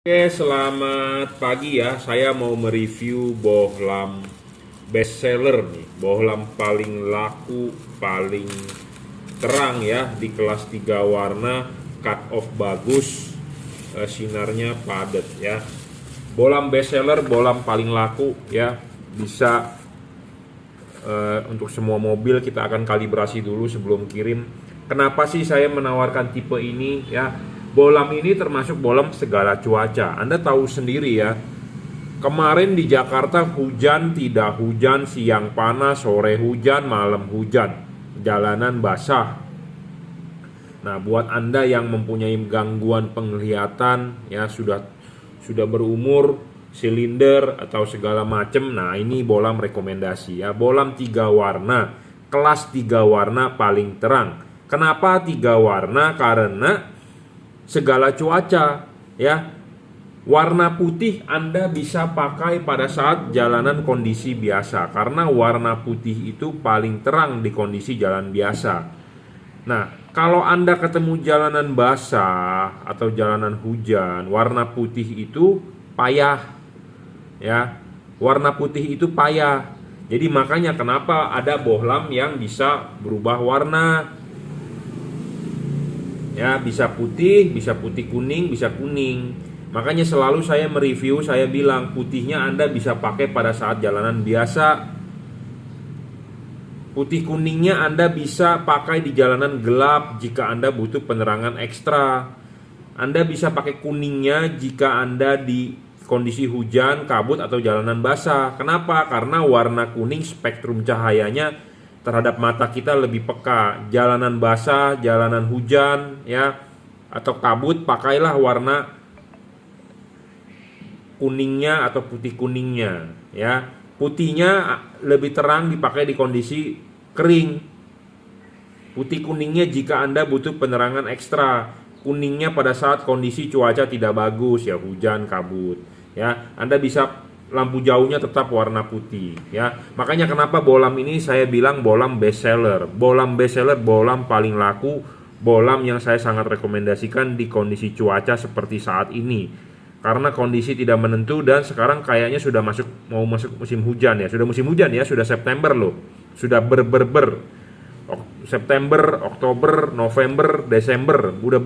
Oke, selamat pagi ya. Saya mau mereview bohlam bestseller nih. Bohlam paling laku, paling terang ya di kelas 3 warna, cut off bagus, sinarnya padat ya. Bohlam bestseller, bohlam paling laku ya. Bisa untuk semua mobil. Kita akan kalibrasi dulu sebelum kirim. Kenapa sih saya menawarkan tipe ini ya? Bohlam ini termasuk bohlam segala cuaca. Anda tahu sendiri ya. Kemarin di Jakarta hujan, tidak hujan, siang panas, sore hujan, malam hujan. Jalanan basah. Nah, buat Anda yang mempunyai gangguan penglihatan ya sudah berumur, silinder atau segala macam. Nah, ini bohlam rekomendasi ya. Bohlam 3 warna, kelas 3 warna paling terang. Kenapa 3 warna? Karena segala cuaca ya. Warna putih Anda bisa pakai pada saat jalanan kondisi biasa, karena warna putih itu paling terang di kondisi jalan biasa. Nah, kalau Anda ketemu jalanan basah atau jalanan hujan, warna putih itu payah ya. Warna putih itu payah. Jadi makanya kenapa ada bohlam yang bisa berubah warna. Ya, bisa putih kuning, bisa kuning. Makanya selalu saya mereview, saya bilang putihnya Anda bisa pakai pada saat jalanan biasa. Putih kuningnya Anda bisa pakai di jalanan gelap jika Anda butuh penerangan ekstra. Anda bisa pakai kuningnya jika Anda di kondisi hujan, kabut atau jalanan basah. Kenapa? Karena warna kuning spektrum cahayanya terhadap mata kita lebih peka. Jalanan basah, jalanan hujan ya, atau kabut, pakailah warna kuningnya atau putih kuningnya ya. Putihnya lebih terang dipakai di kondisi kering. Putih kuningnya jika Anda butuh penerangan ekstra. Kuningnya pada saat kondisi cuaca tidak bagus ya, hujan, kabut ya. Anda bisa lampu jauhnya tetap warna putih ya. Makanya kenapa bohlam ini saya bilang bohlam bestseller. Bohlam bestseller, bohlam paling laku, bohlam yang saya sangat rekomendasikan di kondisi cuaca seperti saat ini. Karena kondisi tidak menentu dan sekarang kayaknya sudah mau masuk musim hujan ya. Sudah musim hujan ya, sudah September loh. Sudah September, Oktober, November, Desember, udah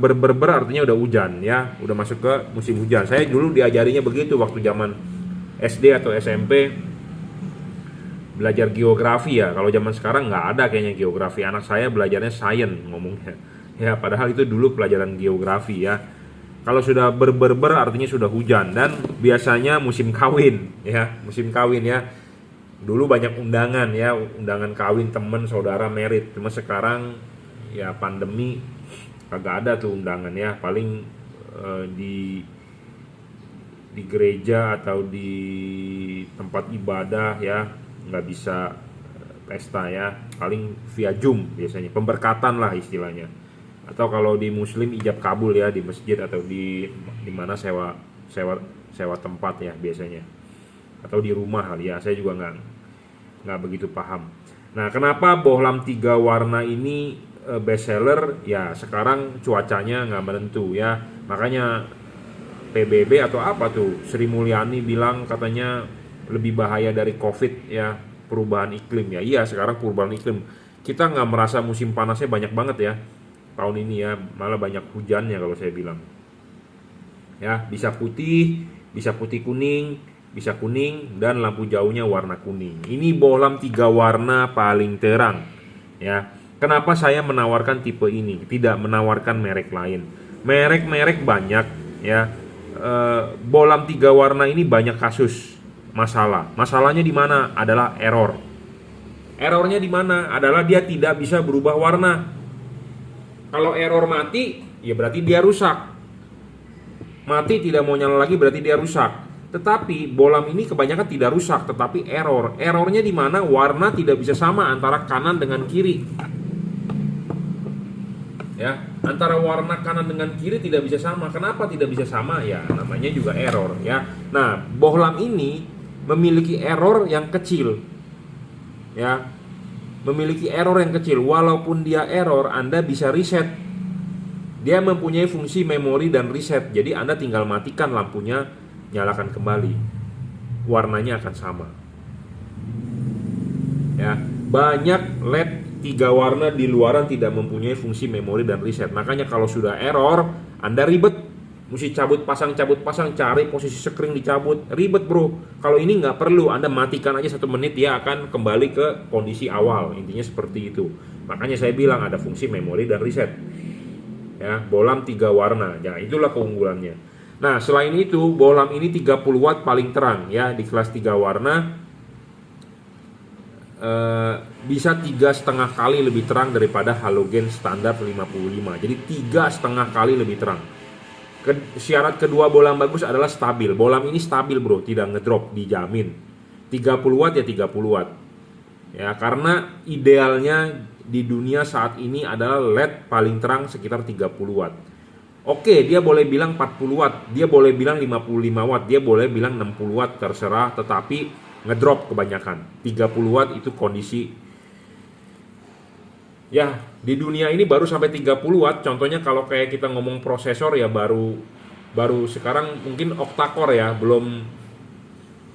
artinya udah hujan ya, udah masuk ke musim hujan. Saya dulu diajarinya begitu waktu zaman SD atau SMP belajar geografi ya. Kalau zaman sekarang nggak ada kayaknya geografi. Anak saya belajarnya sains ngomongnya ya, padahal itu dulu pelajaran geografi ya. Kalau sudah artinya sudah hujan dan biasanya musim kawin ya, musim kawin ya. Dulu banyak undangan ya, undangan kawin temen saudara merit. Cuma sekarang ya pandemi kagak ada tuh undangan ya. Paling di gereja atau di tempat ibadah ya, nggak bisa pesta ya, paling via Zoom biasanya, pemberkatan lah istilahnya. Atau kalau di muslim ijab kabul ya, di masjid atau di mana sewa tempat ya biasanya, atau di rumah kali ya, saya juga nggak begitu paham. Nah, kenapa bohlam 3 warna ini bestseller ya? Sekarang cuacanya nggak menentu ya, makanya PBB atau apa tuh, Sri Mulyani bilang katanya lebih bahaya dari COVID ya, perubahan iklim ya. Iya, sekarang perubahan iklim, kita nggak merasa musim panasnya banyak banget ya tahun ini ya, malah banyak hujannya kalau saya bilang ya. Bisa putih kuning, bisa kuning, dan lampu jauhnya warna kuning. Ini bohlam 3 warna paling terang ya. Kenapa saya menawarkan tipe ini, tidak menawarkan merek lain? Merek banyak ya. Bohlam 3 warna ini banyak kasus masalahnya di mana? Adalah errornya di mana? Adalah dia tidak bisa berubah warna. Kalau error mati ya berarti dia rusak, mati tidak mau nyala lagi berarti dia rusak. Tetapi bohlam ini kebanyakan tidak rusak, tetapi errornya di mana? Warna tidak bisa sama antara kanan dengan kiri ya, antara warna kanan dengan kiri tidak bisa sama. Kenapa tidak bisa sama? Ya namanya juga error ya. Nah, bohlam ini memiliki error yang kecil ya, memiliki error yang kecil. Walaupun dia error, Anda bisa reset Dia mempunyai fungsi memori dan reset. Jadi Anda tinggal matikan lampunya, nyalakan kembali. Warnanya akan sama. Ya, banyak LED 3 warna di luaran tidak mempunyai fungsi memori dan reset. Makanya kalau sudah error, Anda ribet. Mesti cabut pasang, cari posisi screen dicabut. Ribet bro. Kalau ini nggak perlu, Anda matikan aja 1 menit, dia akan kembali ke kondisi awal. Intinya seperti itu. Makanya saya bilang ada fungsi memori dan reset. Ya, bohlam 3 warna. Ya, itulah keunggulannya. Nah, selain itu, bohlam ini 30 watt paling terang ya di kelas 3 warna. Bisa 3,5 kali lebih terang daripada halogen standar 55. Jadi 3,5 kali lebih terang. Syarat kedua bohlam bagus adalah stabil. Bohlam ini stabil bro, tidak ngedrop, dijamin. 30 watt ya 30 watt. Ya, karena idealnya di dunia saat ini adalah LED paling terang sekitar 30 watt. Oke, dia boleh bilang 40 watt, dia boleh bilang 55 watt, dia boleh bilang 60 watt, terserah, tetapi ngedrop kebanyakan. 30 watt itu kondisi. Ya, di dunia ini baru sampai 30 watt. Contohnya kalau kayak kita ngomong prosesor ya baru sekarang mungkin octa-core ya, belum.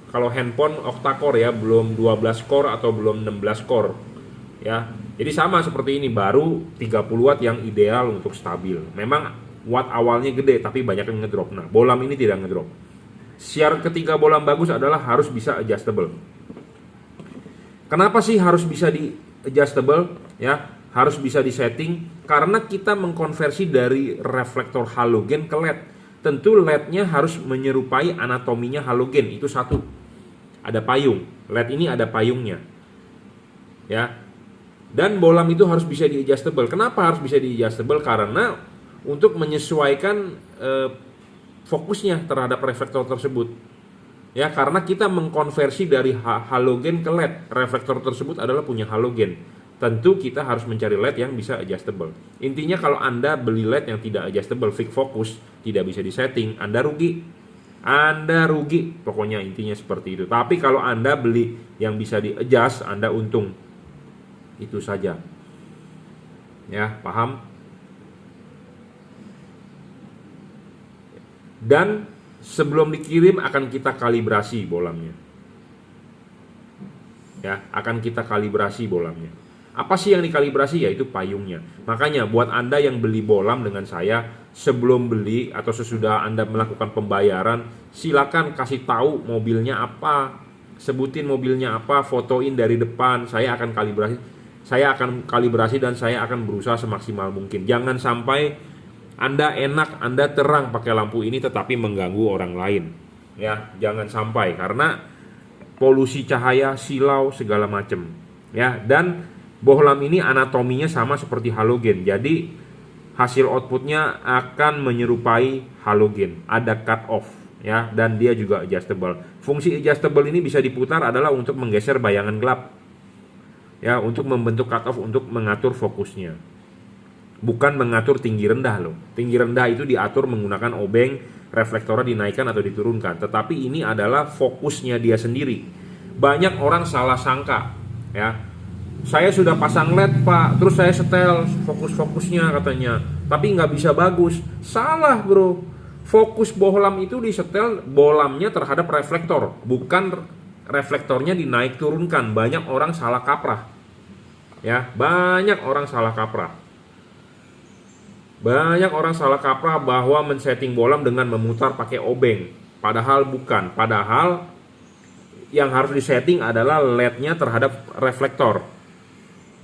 Kalau handphone octa-core ya, belum 12 core atau belum 16 core. Ya. Jadi sama seperti ini, baru 30 watt yang ideal untuk stabil. Memang watt awalnya gede tapi banyak yang ngedrop. Nah, bohlam ini tidak ngedrop. Syarat ketiga bohlam bagus adalah harus bisa adjustable. Kenapa sih harus bisa di adjustable? Ya, harus bisa disetting karena kita mengkonversi dari reflektor halogen ke LED. Tentu LED-nya harus menyerupai anatominya halogen, itu satu. Ada payung, LED ini ada payungnya. Ya. Dan bohlam itu harus bisa di adjustable. Kenapa harus bisa di adjustable? Karena untuk menyesuaikan fokusnya terhadap reflektor tersebut. Ya, karena kita mengkonversi dari halogen ke LED. Reflektor tersebut adalah punya halogen. Tentu kita harus mencari LED yang bisa adjustable. Intinya kalau Anda beli LED yang tidak adjustable, fixed focus, tidak bisa disetting, Anda rugi. Anda rugi. Pokoknya intinya seperti itu. Tapi kalau Anda beli yang bisa di-adjust, Anda untung. Itu saja. Ya, paham? Dan sebelum dikirim akan kita kalibrasi bohlamnya. Ya, akan kita kalibrasi bohlamnya. Apa sih yang dikalibrasi? Yaitu payungnya. Makanya buat Anda yang beli bohlam dengan saya, sebelum beli atau sesudah Anda melakukan pembayaran, silakan kasih tahu mobilnya apa, sebutin mobilnya apa, fotoin dari depan, saya akan kalibrasi dan saya akan berusaha semaksimal mungkin. Jangan sampai Anda enak, Anda terang pakai lampu ini tetapi mengganggu orang lain. Ya, jangan sampai karena polusi cahaya, silau segala macam. Ya, dan bohlam ini anatominya sama seperti halogen. Jadi hasil outputnya akan menyerupai halogen. Ada cut off ya, dan dia juga adjustable. Fungsi adjustable ini bisa diputar adalah untuk menggeser bayangan gelap. Ya, untuk membentuk cut off, untuk mengatur fokusnya. Bukan mengatur tinggi rendah loh. Tinggi rendah itu diatur menggunakan obeng, reflektornya dinaikkan atau diturunkan. Tetapi ini adalah fokusnya dia sendiri. Banyak orang salah sangka, ya. Saya sudah pasang LED pak, terus saya setel fokus-fokusnya katanya, tapi nggak bisa bagus. Salah bro. Fokus bohlam itu disetel bohlamnya terhadap reflektor, bukan reflektornya dinaik turunkan. Banyak orang salah kaprah. Ya, banyak orang salah kaprah. Banyak orang salah kaprah bahwa men-setting bohlam dengan memutar pakai obeng. Padahal bukan. Padahal yang harus disetting adalah LED-nya terhadap reflektor.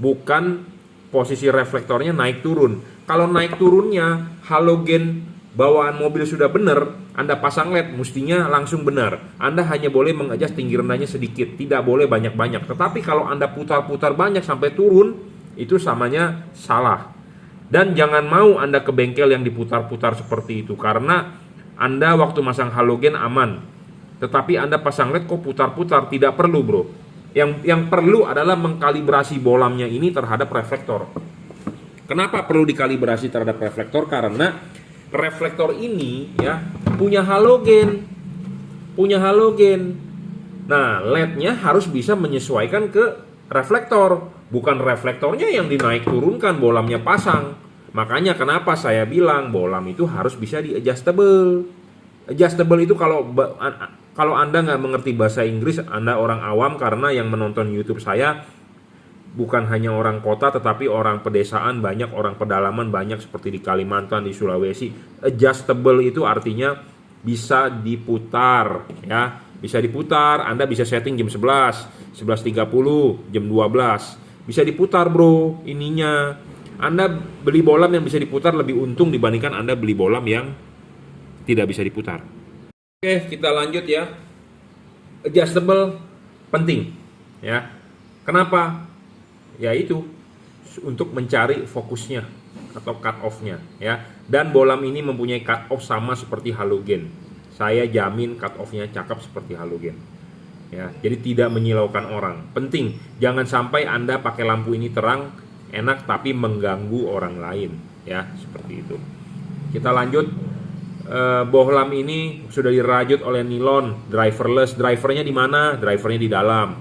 Bukan posisi reflektornya naik turun. Kalau naik turunnya halogen bawaan mobil sudah benar, Anda pasang LED mestinya langsung benar. Anda hanya boleh mengadjust tinggi rendahnya sedikit, tidak boleh banyak-banyak. Tetapi kalau Anda putar-putar banyak sampai turun, itu samanya salah. Dan jangan mau Anda ke bengkel yang diputar-putar seperti itu, karena Anda waktu masang halogen aman. Tetapi Anda pasang LED kok putar-putar, tidak perlu bro. Yang perlu adalah mengkalibrasi bohlamnya ini terhadap reflektor. Kenapa perlu dikalibrasi terhadap reflektor? Karena reflektor ini ya punya halogen. Nah, LED-nya harus bisa menyesuaikan ke reflektor. Bukan reflektornya yang dinaik turunkan, bohlamnya pasang. Makanya kenapa saya bilang bohlam itu harus bisa di adjustable. Adjustable itu kalau Anda nggak mengerti bahasa Inggris, Anda orang awam, karena yang menonton YouTube saya bukan hanya orang kota tetapi orang pedesaan banyak, orang pedalaman banyak seperti di Kalimantan, di Sulawesi. Adjustable itu artinya bisa diputar ya, bisa diputar. Anda bisa setting jam 11, 11.30, jam 12. Bisa diputar bro ininya. Anda beli bohlam yang bisa diputar lebih untung dibandingkan Anda beli bohlam yang tidak bisa diputar. Oke, kita lanjut ya. Adjustable penting ya. Kenapa? Ya itu untuk mencari fokusnya atau cut off-nya ya. Dan bohlam ini mempunyai cut off sama seperti halogen. Saya jamin cut off-nya cakep seperti halogen. Ya, jadi tidak menyilaukan orang. Penting, jangan sampai Anda pakai lampu ini terang, enak tapi mengganggu orang lain ya, seperti itu. Kita lanjut. Bohlam ini sudah dirajut oleh nilon, driverless. Drivernya di mana? Drivernya di dalam.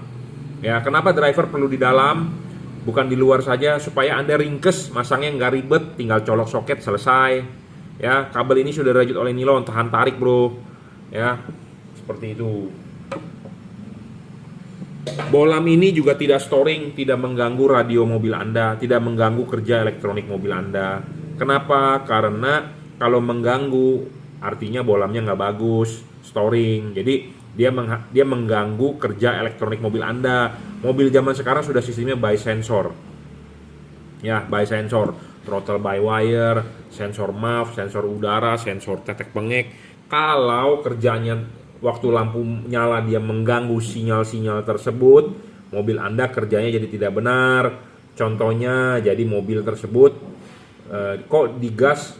Ya, kenapa driver perlu di dalam? Bukan di luar saja, supaya Anda ringkes, masangnya nggak ribet, tinggal colok soket selesai. Ya, kabel ini sudah dirajut oleh nilon, tahan tarik bro. Ya, seperti itu. Bohlam ini juga tidak storing, tidak mengganggu radio mobil Anda, tidak mengganggu kerja elektronik mobil Anda. Kenapa? Karena kalau mengganggu artinya bohlamnya nggak bagus, storing. Jadi dia mengganggu kerja elektronik mobil Anda. Mobil zaman sekarang sudah sistemnya by sensor. Ya, by sensor. Throttle by wire, sensor MAF, sensor udara, sensor tetek pengek. Kalau kerjanya waktu lampu nyala dia mengganggu sinyal-sinyal tersebut, mobil Anda kerjanya jadi tidak benar. Contohnya, jadi mobil tersebut kok digas,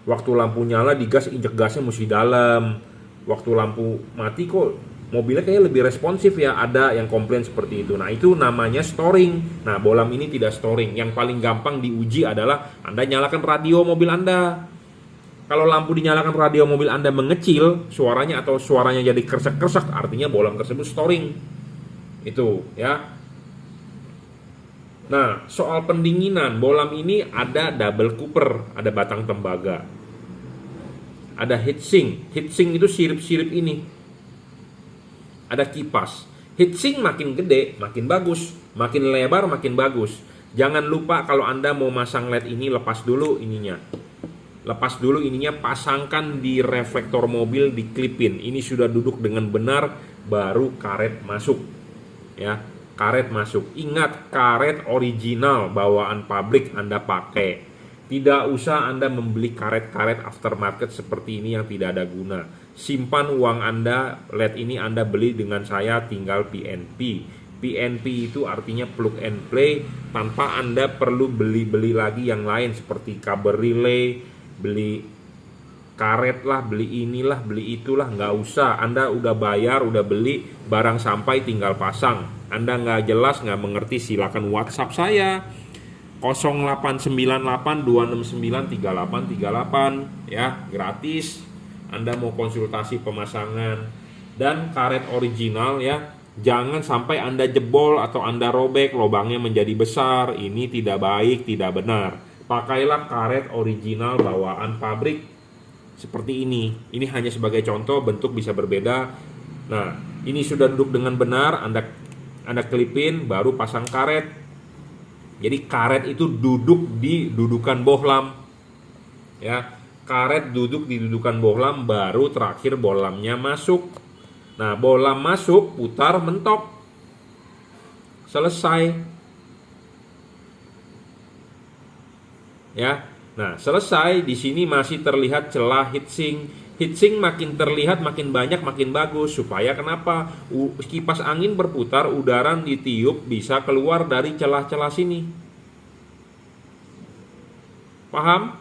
waktu lampu nyala digas, injek gasnya mesti dalam. Waktu lampu mati kok mobilnya kayaknya lebih responsif ya, ada yang komplain seperti itu. Nah, itu namanya storing. Nah, bohlam ini tidak storing. Yang paling gampang diuji adalah Anda nyalakan radio mobil Anda. Kalau lampu dinyalakan radio mobil Anda mengecil suaranya atau suaranya jadi kresek-kresek, artinya bohlam tersebut storing. Itu ya. Nah, soal pendinginan, bohlam ini ada double cooper, ada batang tembaga. Ada heatsink. Heatsink itu sirip-sirip ini. Ada kipas. Heatsink makin gede, makin bagus. Makin lebar, makin bagus. Jangan lupa kalau Anda mau masang LED ini, lepas dulu ininya. Lepas dulu ininya, pasangkan di reflektor mobil, diklipin. Ini sudah duduk dengan benar, baru karet masuk. Ya, karet masuk. Ingat, karet original bawaan pabrik Anda pakai. Tidak usah Anda membeli karet-karet aftermarket seperti ini yang tidak ada guna. Simpan uang Anda, LED ini Anda beli dengan saya tinggal PNP. PNP itu artinya plug and play, tanpa Anda perlu beli-beli lagi yang lain seperti kabel relay, beli karet lah, beli inilah, beli itulah, nggak usah. Anda udah bayar, udah beli, barang sampai tinggal pasang. Anda nggak jelas, nggak mengerti, silakan WhatsApp saya 0898-269-3838 ya, gratis. Anda mau konsultasi pemasangan. Dan karet original ya, jangan sampai Anda jebol atau Anda robek, lubangnya menjadi besar. Ini tidak baik, tidak benar. Pakailah karet original bawaan pabrik seperti ini. Ini hanya sebagai contoh, bentuk bisa berbeda. Nah, ini sudah duduk dengan benar, Anda klipin, baru pasang karet. Jadi karet itu duduk di dudukan bohlam. Ya, karet duduk di dudukan bohlam, baru terakhir bohlamnya masuk. Nah, bohlam masuk, putar, mentok. Selesai. Ya. Nah, selesai. Di sini masih terlihat celah heatsink. Heatsink makin terlihat, makin banyak, makin bagus. Supaya kenapa? Kipas angin berputar, udara ditiup bisa keluar dari celah-celah sini. Paham?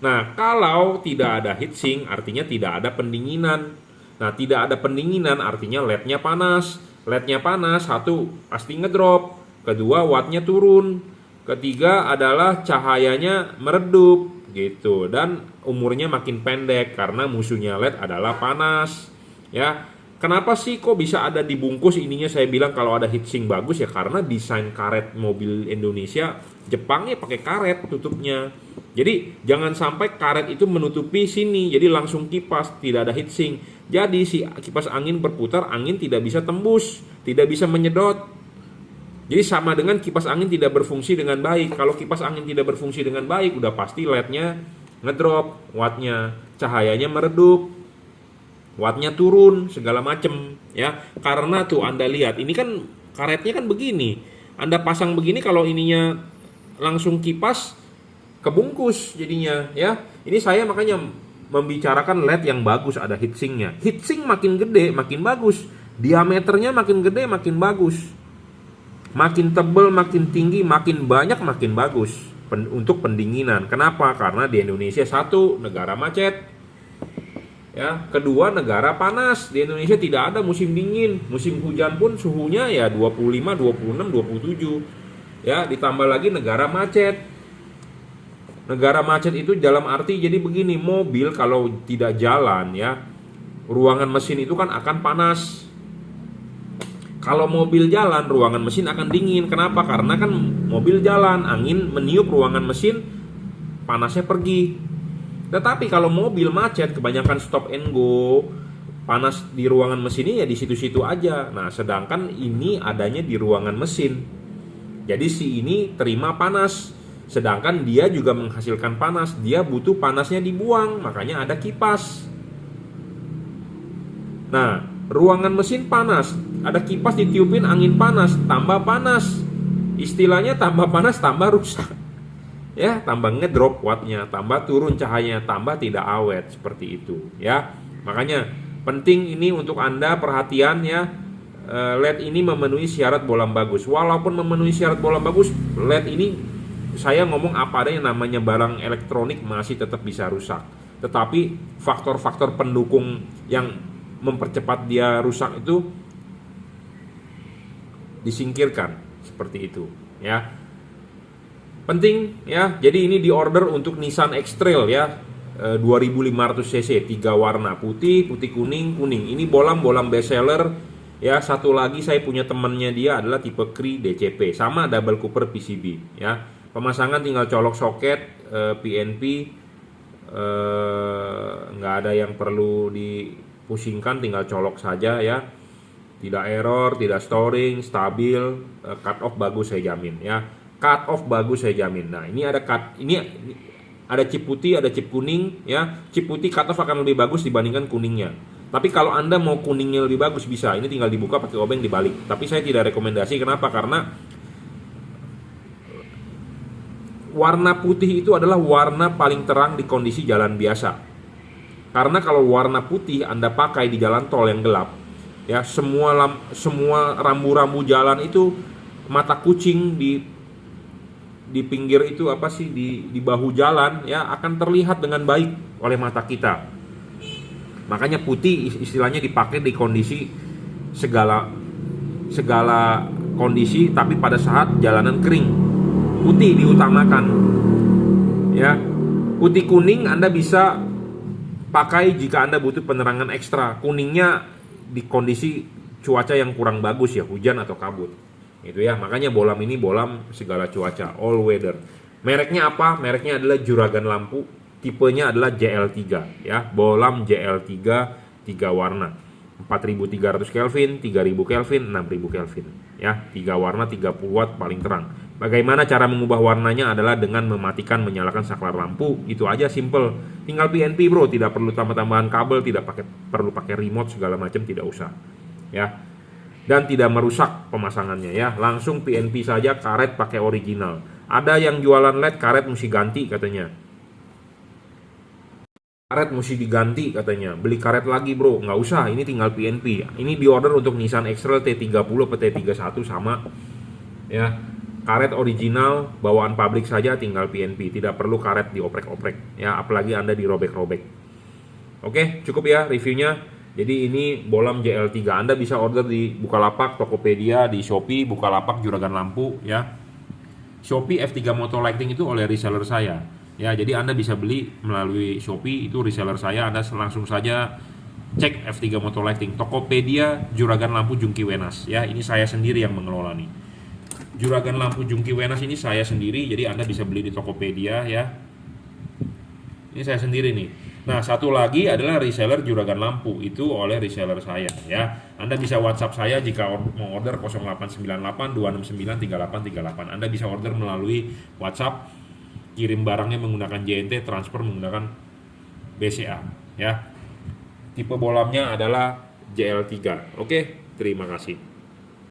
Nah, kalau tidak ada heatsink, artinya tidak ada pendinginan. Nah, tidak ada pendinginan artinya LED-nya panas. LED-nya panas, satu, pasti ngedrop. Kedua, wattnya turun. Ketiga adalah cahayanya meredup gitu, dan umurnya makin pendek karena musuhnya LED adalah panas ya. Kenapa sih kok bisa ada dibungkus ininya? Saya bilang kalau ada heatsink bagus ya karena desain karet mobil Indonesia, Jepangnya pakai karet tutupnya. Jadi jangan sampai karet itu menutupi sini, jadi langsung kipas, tidak ada heatsink. Jadi si kipas angin berputar, angin tidak bisa tembus, tidak bisa menyedot. Jadi sama dengan kipas angin tidak berfungsi dengan baik. Kalau kipas angin tidak berfungsi dengan baik, udah pasti LED-nya ngedrop, wattnya, cahayanya meredup, wattnya turun, segala macem ya. Karena tuh Anda lihat, ini kan karetnya kan begini. Anda pasang begini, kalau ininya langsung kipas, kebungkus jadinya ya. Ini saya makanya membicarakan LED yang bagus, ada heatsinknya. Heatsink makin gede makin bagus, diameternya makin gede makin bagus, makin tebel makin tinggi makin banyak makin bagus untuk pendinginan. Kenapa? Karena di Indonesia satu, negara macet ya, kedua negara panas. Di Indonesia tidak ada musim dingin, musim hujan pun suhunya ya 25, 26, 27 ya, ditambah lagi negara macet. Negara macet itu dalam arti jadi begini, mobil kalau tidak jalan ya, ruangan mesin itu kan akan panas. Kalau mobil jalan, ruangan mesin akan dingin. Kenapa? Karena kan mobil jalan, angin meniup ruangan mesin, panasnya pergi. Tetapi kalau mobil macet, kebanyakan stop and go, panas di ruangan mesinnya ya di situ-situ aja. Nah, sedangkan ini adanya di ruangan mesin. Jadi si ini terima panas, sedangkan dia juga menghasilkan panas. Dia butuh panasnya dibuang, makanya ada kipas. Nah, ruangan mesin panas, ada kipas ditiupin angin panas, tambah panas. Istilahnya tambah panas tambah rusak. Ya, tambah ngedrop wattnya, tambah turun cahayanya, tambah tidak awet, seperti itu ya. Makanya penting ini untuk Anda perhatian ya. LED ini memenuhi syarat bohlam bagus. Walaupun memenuhi syarat bohlam bagus, LED ini saya ngomong apa ada yang namanya barang elektronik masih tetap bisa rusak. Tetapi faktor-faktor pendukung yang mempercepat dia rusak itu disingkirkan, seperti itu ya. Penting ya. Jadi ini diorder untuk Nissan X-Trail ya, 2500 cc, 3 warna, putih, putih kuning, kuning. Ini bohlam bestseller ya. Satu lagi saya punya temannya, dia adalah tipe Cree DCP, sama double cooper PCB ya. Pemasangan tinggal colok soket, PNP, nggak ada yang perlu dipusingkan, tinggal colok saja ya. Tidak error, tidak storing, stabil, cut off bagus saya jamin ya. Cut off bagus saya jamin. Nah, ini ada ini ada chip putih, ada chip kuning ya. Chip putih cut off akan lebih bagus dibandingkan kuningnya. Tapi kalau Anda mau kuningnya lebih bagus bisa, ini tinggal dibuka pakai obeng dibalik. Tapi saya tidak rekomendasi, kenapa? Karena warna putih itu adalah warna paling terang di kondisi jalan biasa. Karena kalau warna putih Anda pakai di jalan tol yang gelap, ya semua rambu-rambu jalan itu, mata kucing di pinggir itu apa sih, di bahu jalan ya, akan terlihat dengan baik oleh mata kita. Makanya putih istilahnya dipakai di kondisi segala kondisi, tapi pada saat jalanan kering putih diutamakan ya. Putih kuning Anda bisa pakai jika Anda butuh penerangan ekstra. Kuningnya di kondisi cuaca yang kurang bagus ya, hujan atau kabut itu ya. Makanya bohlam ini bohlam segala cuaca, all weather. Mereknya apa? Mereknya adalah Juragan Lampu, tipenya adalah JL3 ya. Bohlam JL3 3 warna, 4300 Kelvin, 3000 Kelvin, 6000 Kelvin ya. 3 warna 30 watt paling terang. Bagaimana cara mengubah warnanya adalah dengan mematikan menyalakan saklar lampu. Itu aja, simple. Tinggal PNP bro, tidak perlu tambah-tambahan kabel, tidak perlu pakai remote segala macam, tidak usah ya. Dan tidak merusak pemasangannya ya. Langsung PNP saja, karet pakai original. Ada yang jualan LED karet mesti ganti katanya. Karet mesti diganti katanya. Beli karet lagi bro, nggak usah, ini tinggal PNP. Ini diorder untuk Nissan X-Trail T30 atau T31 sama ya. Karet original bawaan pabrik saja, tinggal PNP, tidak perlu karet dioprek-oprek ya, apalagi Anda dirobek-robek. Oke, cukup ya reviewnya. Jadi ini bohlam JL3. Anda bisa order di Bukalapak, Tokopedia, di Shopee, Bukalapak, Juragan Lampu ya. Shopee F3 Moto Lighting itu oleh reseller saya ya. Jadi Anda bisa beli melalui Shopee, itu reseller saya. Anda langsung saja cek F3 Motor Lighting. Tokopedia Juragan Lampu Jungki Wenas ya. Ini saya sendiri yang mengelola nih. Juragan Lampu Jungki Wenas ini saya sendiri, jadi Anda bisa beli di Tokopedia ya. Ini saya sendiri nih. Nah, satu lagi adalah reseller Juragan Lampu, itu oleh reseller saya ya. Anda bisa WhatsApp saya jika mau order 0898 269 3838. Anda bisa order melalui WhatsApp, kirim barangnya menggunakan JNT, transfer menggunakan BCA ya. Tipe bohlamnya adalah JL3. Oke, terima kasih.